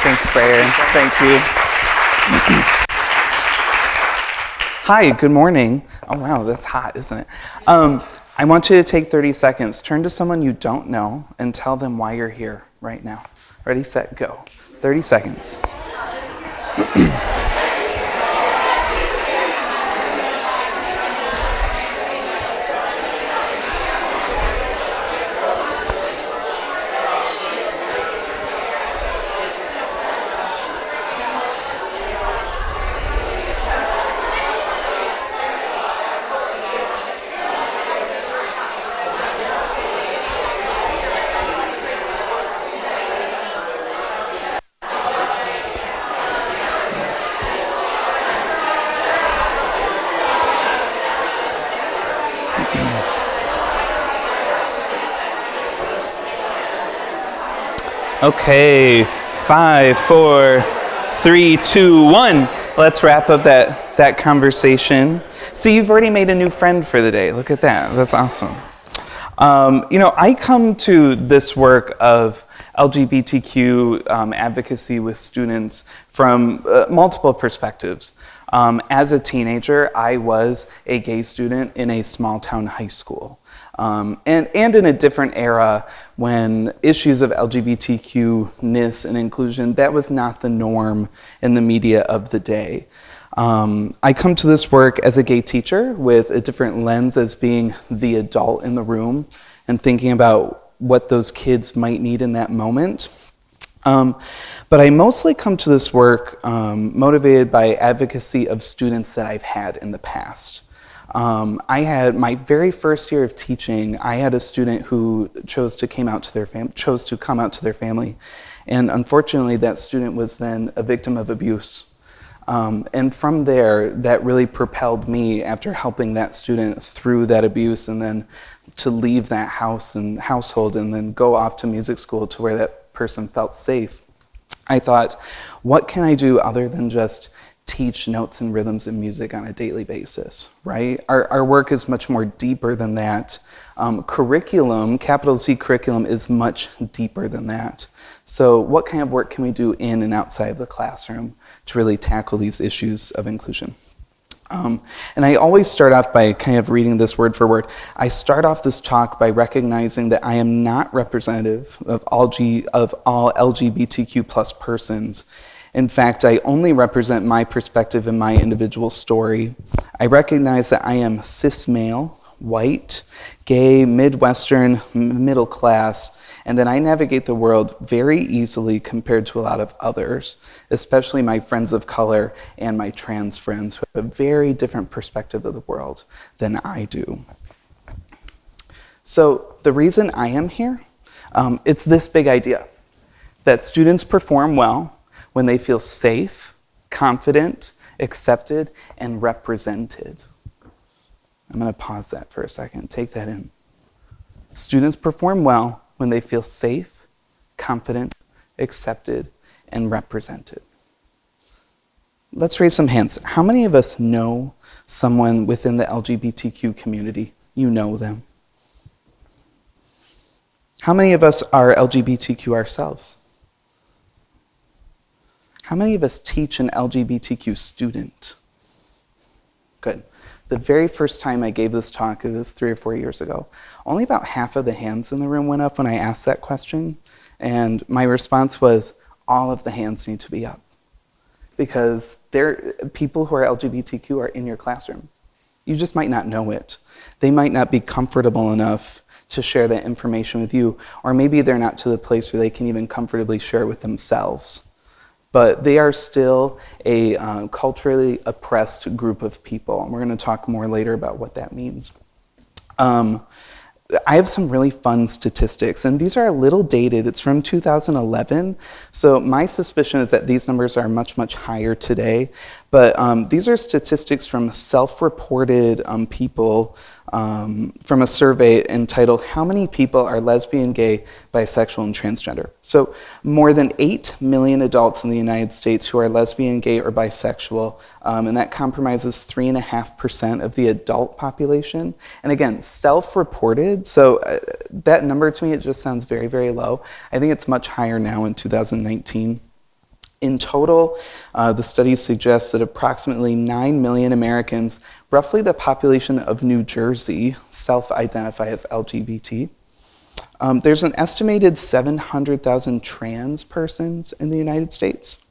Thanks, Brian. Thank you. Hi, good morning. Oh, wow, that's hot, isn't it? I want you to take 30 seconds. Turn to someone you don't know and tell them why you're here right now. Ready, set, go. 30 seconds. Okay, 5, 4, 3, 2, 1. Let's wrap up that conversation. See, you've already made a new friend for the day. Look at that. That's awesome. I come to this work of LGBTQ advocacy with students from multiple perspectives. As a teenager, I was a gay student in a small town high school. And in a different era when issues of LGBTQ-ness and inclusion, that was not the norm in the media of the day. I come to this work as a gay teacher with a different lens as being the adult in the room and thinking about what those kids might need in that moment. But I mostly come to this work motivated by advocacy of students that I've had in the past. I had my very first year of teaching, I had a student who chose to come out to their family. And unfortunately, that student was then a victim of abuse. And from there, that really propelled me after helping that student through that abuse and then to leave that house and household and then go off to music school to where that person felt safe. I thought, what can I do other than just teach notes and rhythms and music on a daily basis, right? Our work is much more deeper than that. Curriculum, capital C curriculum, is much deeper than that. So what kind of work can we do in and outside of the classroom to really tackle these issues of inclusion? And I always start off by kind of reading this word for word. I start off this talk by recognizing that I am not representative of all LGBTQ plus persons. In fact, I only represent my perspective and my individual story. I recognize that I am cis male, white, gay, Midwestern, middle class, and that I navigate the world very easily compared to a lot of others, especially my friends of color and my trans friends who have a very different perspective of the world than I do. So the reason I am here, it's this big idea, that students perform well when they feel safe, confident, accepted, and represented. I'm going to pause that for a second. Take that in. Students perform well when they feel safe, confident, accepted, and represented. Let's raise some hands. How many of us know someone within the LGBTQ community? You know them. How many of us are LGBTQ ourselves? How many of us teach an LGBTQ student? Good. The very first time I gave this talk, it was 3 or 4 years ago, only about half of the hands in the room went up when I asked that question. And my response was, all of the hands need to be up. Because people who are LGBTQ are in your classroom. You just might not know it. They might not be comfortable enough to share that information with you, or maybe they're not to the place where they can even comfortably share it with themselves. But they are still a culturally oppressed group of people, and we're going to talk more later about what that means. I have some really fun statistics, and these are a little dated. It's from 2011, so my suspicion is that these numbers are much, much higher today. But these are statistics from self-reported people from a survey entitled, How Many People Are Lesbian, Gay, Bisexual, and Transgender? So more than 8 million adults in the United States who are lesbian, gay, or bisexual, and that compromises 3.5% of the adult population. And again, self-reported, so that number to me, it just sounds very, very low. I think it's much higher now in 2019. In total, the study suggests that approximately 9 million Americans, roughly the population of New Jersey, self-identify as LGBT. There's an estimated 700,000 trans persons in the United States.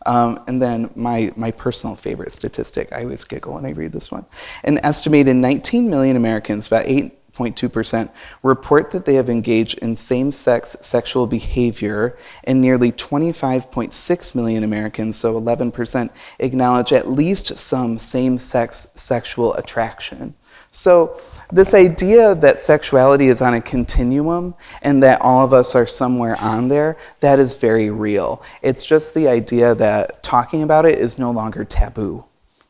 And then my personal favorite statistic, I always giggle when I read this one. An estimated 19 million Americans, about 8.2%, report that they have engaged in same-sex sexual behavior, and nearly 25.6 million Americans, so 11%, acknowledge at least some same-sex sexual attraction. So this idea that sexuality is on a continuum and that all of us are somewhere on there, that is very real. It's just the idea that talking about it is no longer taboo,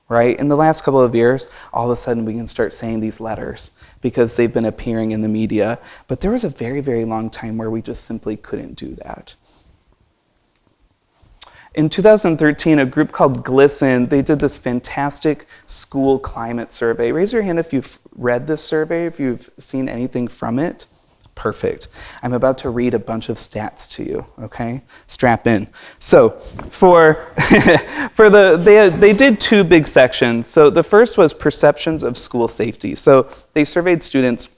right? In the last couple of years, all of a sudden we can start saying these letters because they've been appearing in the media. But there was a very, very long time where we just simply couldn't do that. In 2013, a group called GLISTEN, they did this fantastic school climate survey. Raise your hand if you've read this survey, if you've seen anything from it. Perfect. I'm about to read a bunch of stats to you, okay? Strap in. So they did two big sections. So the first was perceptions of school safety. So they surveyed students.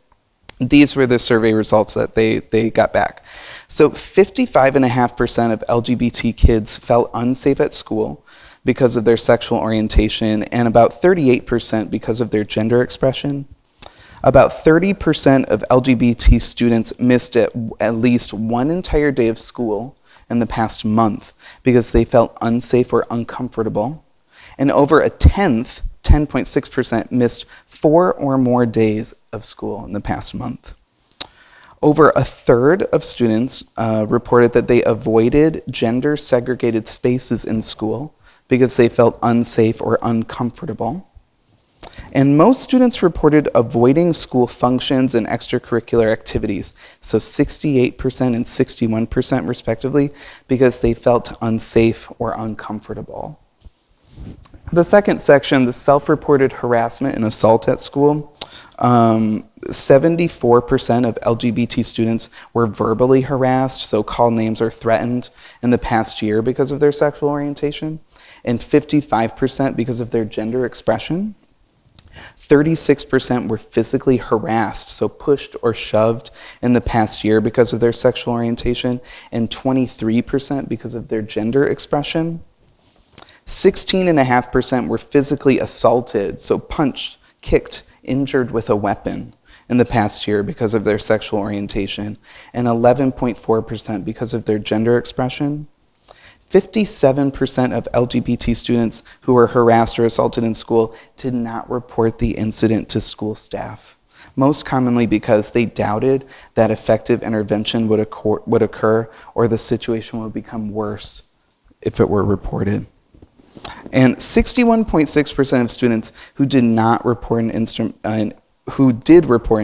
These were the survey results that they got back. So 55.5% of LGBT kids felt unsafe at school because of their sexual orientation, and about 38% because of their gender expression. About 30% of LGBT students missed at least one entire day of school in the past month because they felt unsafe or uncomfortable. And over a tenth, 10.6%, missed 4 or more days of school in the past month. Over a third of students reported that they avoided gender-segregated spaces in school because they felt unsafe or uncomfortable. And most students reported avoiding school functions and extracurricular activities, so 68% and 61% respectively, because they felt unsafe or uncomfortable. The second section, the self-reported harassment and assault at school, 74% of LGBT students were verbally harassed, so call names or threatened in the past year because of their sexual orientation, and 55% because of their gender expression. 36% were physically harassed, so pushed or shoved in the past year because of their sexual orientation, and 23% because of their gender expression. 16.5% were physically assaulted, so punched, kicked, injured with a weapon in the past year because of their sexual orientation, and 11.4% because of their gender expression. 57% of LGBT students who were harassed or assaulted in school did not report the incident to school staff, most commonly because they doubted that effective intervention would occur or the situation would become worse if it were reported. And 61.6% of students who did report an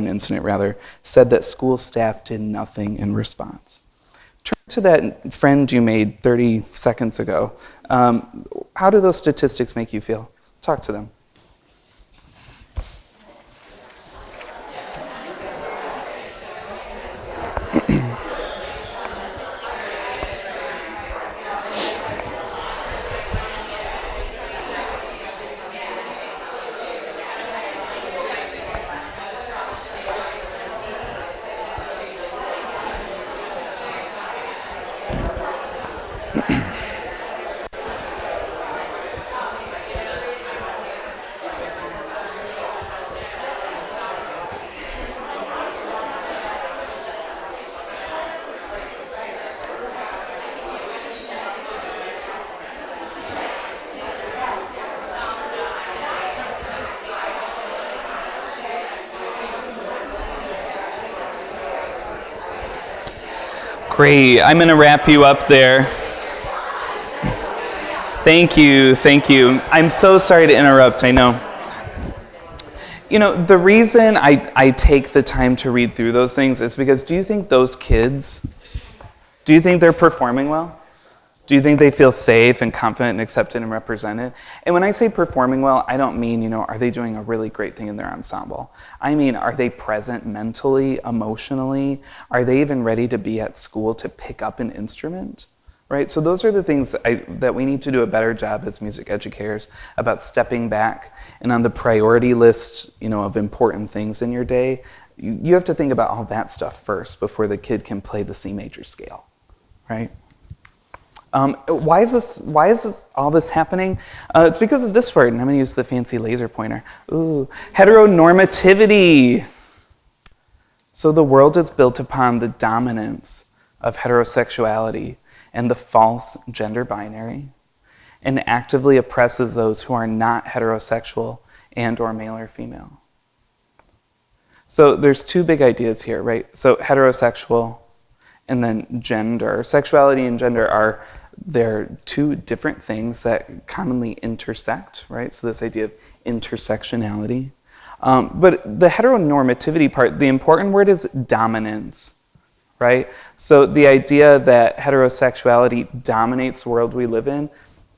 incident, said that school staff did nothing in response. Turn to that friend you made 30 seconds ago. How do those statistics make you feel? Talk to them. Great, I'm gonna wrap you up there. Thank you. I'm so sorry to interrupt, I know. You know, the reason I take the time to read through those things is because do you think those kids, do you think they're performing well? Do you think they feel safe and confident and accepted and represented? And when I say performing well, I don't mean, you know, are they doing a really great thing in their ensemble? I mean, are they present mentally, emotionally? Are they even ready to be at school to pick up an instrument? right? So those are the things that we need to do a better job as music educators about stepping back, and on the priority list, of important things in your day, you have to think about all that stuff first before the kid can play the C major scale, right? Why is all this happening? It's because of this word, and I'm going to use the fancy laser pointer. Ooh, heteronormativity. So the world is built upon the dominance of heterosexuality and the false gender binary, and actively oppresses those who are not heterosexual and or male or female. So there's two big ideas here, right? So heterosexual and then gender. Sexuality and gender they're two different things that commonly intersect, right? So this idea of intersectionality. But the heteronormativity part, the important word is dominance, right? So the idea that heterosexuality dominates the world we live in,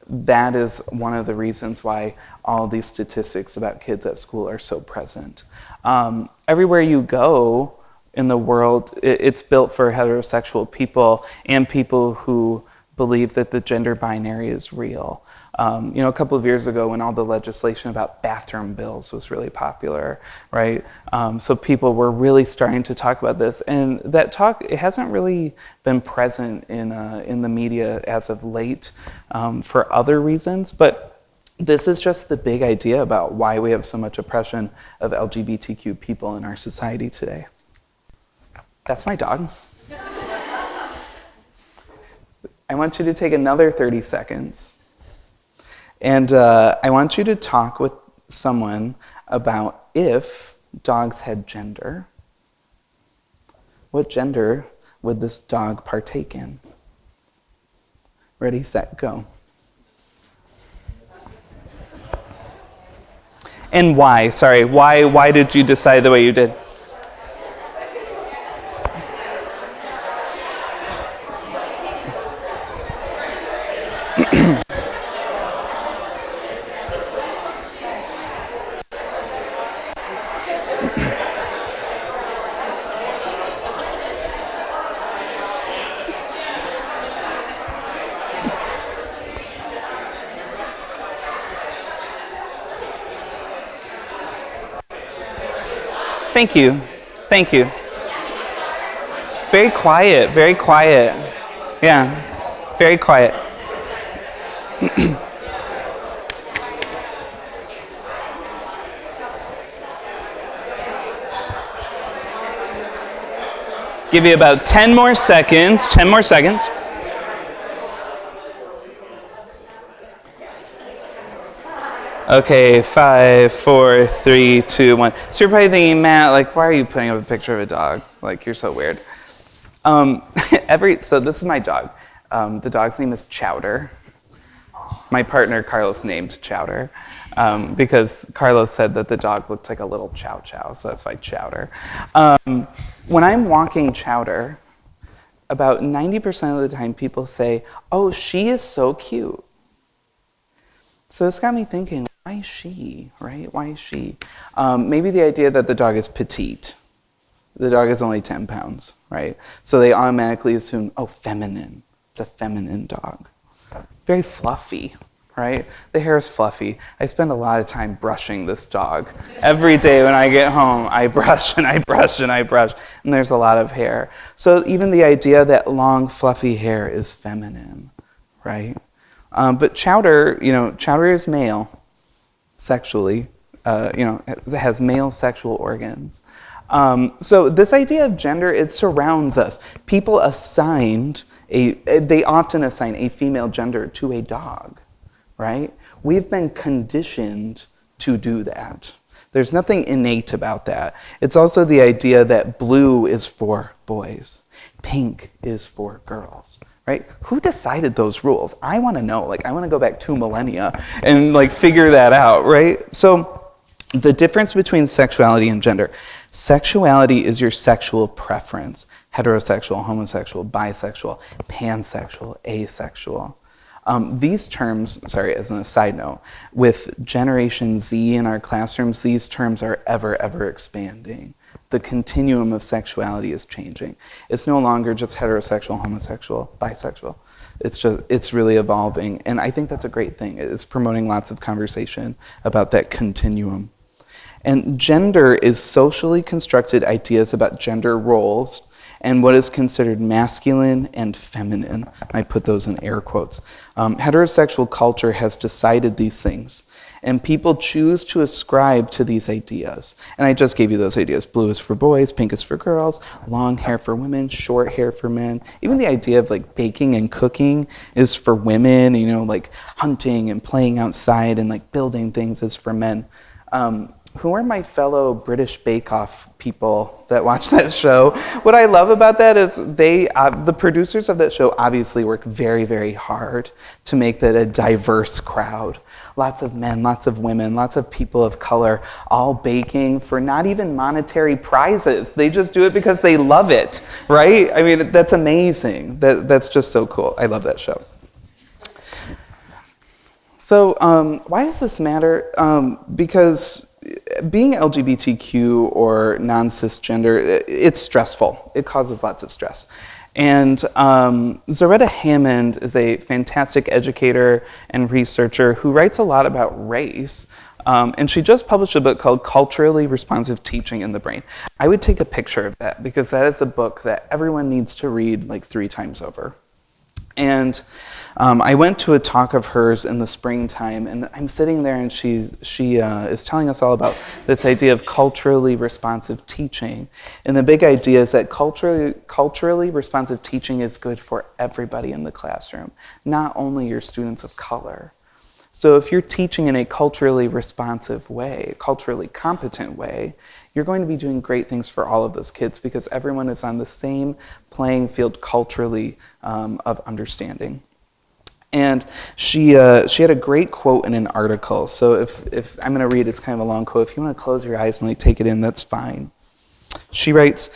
that is one of the reasons why all these statistics about kids at school are so present. Everywhere you go in the world, it's built for heterosexual people and people who believe that the gender binary is real. A couple of years ago when all the legislation about bathroom bills was really popular, right? So people were really starting to talk about this, and that talk, it hasn't really been present in the media as of late for other reasons, but this is just the big idea about why we have so much oppression of LGBTQ people in our society today. That's my dog. I want you to take another 30 seconds, and I want you to talk with someone about if dogs had gender, what gender would this dog partake in? Ready, set, go. And why? Sorry, why did you decide the way you did? Thank you. Thank you. Very quiet, very quiet. Yeah, very quiet. Give you about 10 more seconds, 10 more seconds. Okay, 5, 4, 3, 2, 1. So you're probably thinking, Matt, like, why are you putting up a picture of a dog? Like, you're so weird. So this is my dog. The dog's name is Chowder. My partner, Carlos, named Chowder because Carlos said that the dog looked like a little chow chow, so that's why Chowder. When I'm walking Chowder, about 90% of the time people say, oh, she is so cute. So this got me thinking, why is she, right? Why is she? Maybe the idea that the dog is petite. The dog is only 10 pounds, right? So they automatically assume, oh, feminine. It's a feminine dog. Very fluffy, right? The hair is fluffy. I spend a lot of time brushing this dog. Every day when I get home, I brush and I brush and I brush, and there's a lot of hair. So even the idea that long, fluffy hair is feminine, right? But Chowder, Chowder is male, sexually, has male sexual organs. So this idea of gender, it surrounds us. People they often assign a female gender to a dog, right? We've been conditioned to do that. There's nothing innate about that. It's also the idea that blue is for boys, pink is for girls. Right? Who decided those rules? I want to know. I want to go back 2 millennia and figure that out, right? So the difference between sexuality and gender. Sexuality is your sexual preference. Heterosexual, homosexual, bisexual, pansexual, asexual. These terms, as an aside note, with Generation Z in our classrooms, these terms are ever expanding. The continuum of sexuality is changing. It's no longer just heterosexual, homosexual, bisexual. It's really evolving. And I think that's a great thing. It's promoting lots of conversation about that continuum. And gender is socially constructed ideas about gender roles and what is considered masculine and feminine. I put those in air quotes. Heterosexual culture has decided these things, and people choose to ascribe to these ideas. And I just gave you those ideas. Blue is for boys, pink is for girls, long hair for women, short hair for men. Even the idea of like baking and cooking is for women, you know, like hunting and playing outside and like building things is for men. Who are my fellow British Bake Off people that watch that show? What I love about that is the producers of that show obviously work very, very hard to make that a diverse crowd. Lots of men, lots of women, lots of people of color, all baking for not even monetary prizes. They just do it because they love it, right? I mean, that's amazing. That's just so cool. I love that show. So why does this matter? Because being LGBTQ or non-cisgender, it's stressful. It causes lots of stress. And Zaretta Hammond is a fantastic educator and researcher who writes a lot about race. And she just published a book called Culturally Responsive Teaching in the Brain. I would take a picture of that because that is a book that everyone needs to read like 3 times over. And I went to a talk of hers in the springtime, and I'm sitting there, and she is telling us all about this idea of culturally responsive teaching. And the big idea is that culturally responsive teaching is good for everybody in the classroom, not only your students of color. So if you're teaching in a culturally responsive way, culturally competent way, you're going to be doing great things for all of those kids because everyone is on the same playing field culturally of understanding. And she had a great quote in an article. So if I'm going to read, it's kind of a long quote. If you want to close your eyes and like take it in, that's fine. She writes,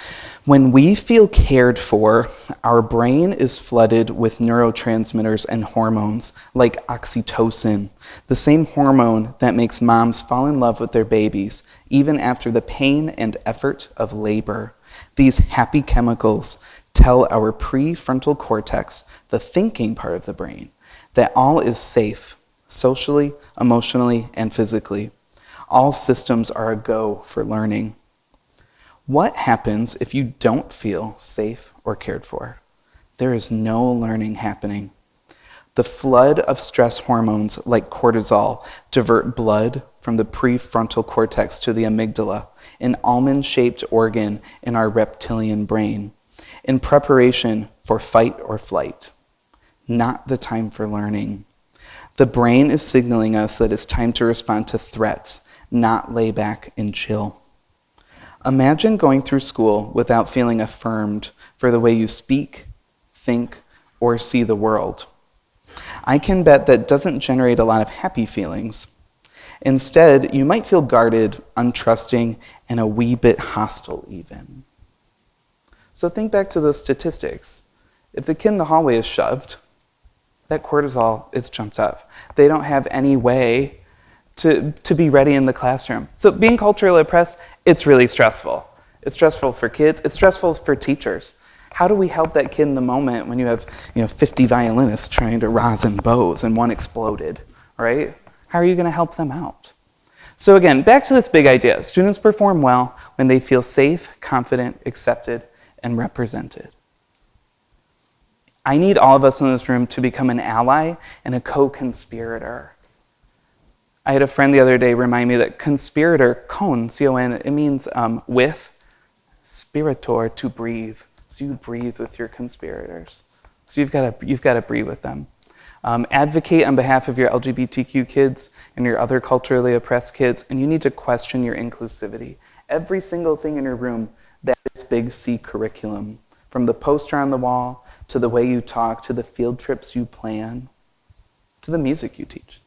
"When we feel cared for, our brain is flooded with neurotransmitters and hormones like oxytocin, the same hormone that makes moms fall in love with their babies even after the pain and effort of labor. These happy chemicals tell our prefrontal cortex, the thinking part of the brain, that all is safe, socially, emotionally, and physically. All systems are a go for learning. What happens if you don't feel safe or cared for? There is no learning happening. The flood of stress hormones like cortisol divert blood from the prefrontal cortex to the amygdala, an almond-shaped organ in our reptilian brain, in preparation for fight or flight. Not the time for learning. The brain is signaling us that it's time to respond to threats, not lay back and chill. Imagine going through school without feeling affirmed for the way you speak, think, or see the world. I can bet that doesn't generate a lot of happy feelings. Instead, you might feel guarded, untrusting, and a wee bit hostile even. So think back to those statistics. If the kid in the hallway is shoved, that cortisol is jumped up. They don't have any way to be ready in the classroom. So being culturally oppressed, it's really stressful. It's stressful for kids. It's stressful for teachers. How do we help that kid in the moment when you have 50 violinists trying to rosin bows and one exploded, right? How are you going to help them out? So again, back to this big idea. Students perform well when they feel safe, confident, accepted, and represented. I need all of us in this room to become an ally and a co-conspirator. I had a friend the other day remind me that conspirator, con, C-O-N, it means with, spiritor, to breathe. So you breathe with your conspirators. So you've got to breathe with them. Advocate on behalf of your LGBTQ kids and your other culturally oppressed kids, and you need to question your inclusivity. Every single thing in your room, that is big C curriculum. From the poster on the wall, to the way you talk, to the field trips you plan, to the music you teach.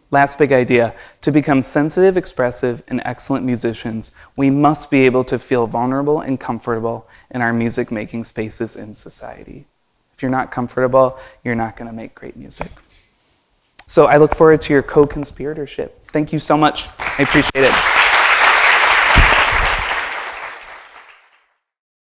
Last big idea, to become sensitive, expressive, and excellent musicians, we must be able to feel vulnerable and comfortable in our music-making spaces in society. If you're not comfortable, you're not going to make great music. So I look forward to your co-conspiratorship. Thank you so much. I appreciate it.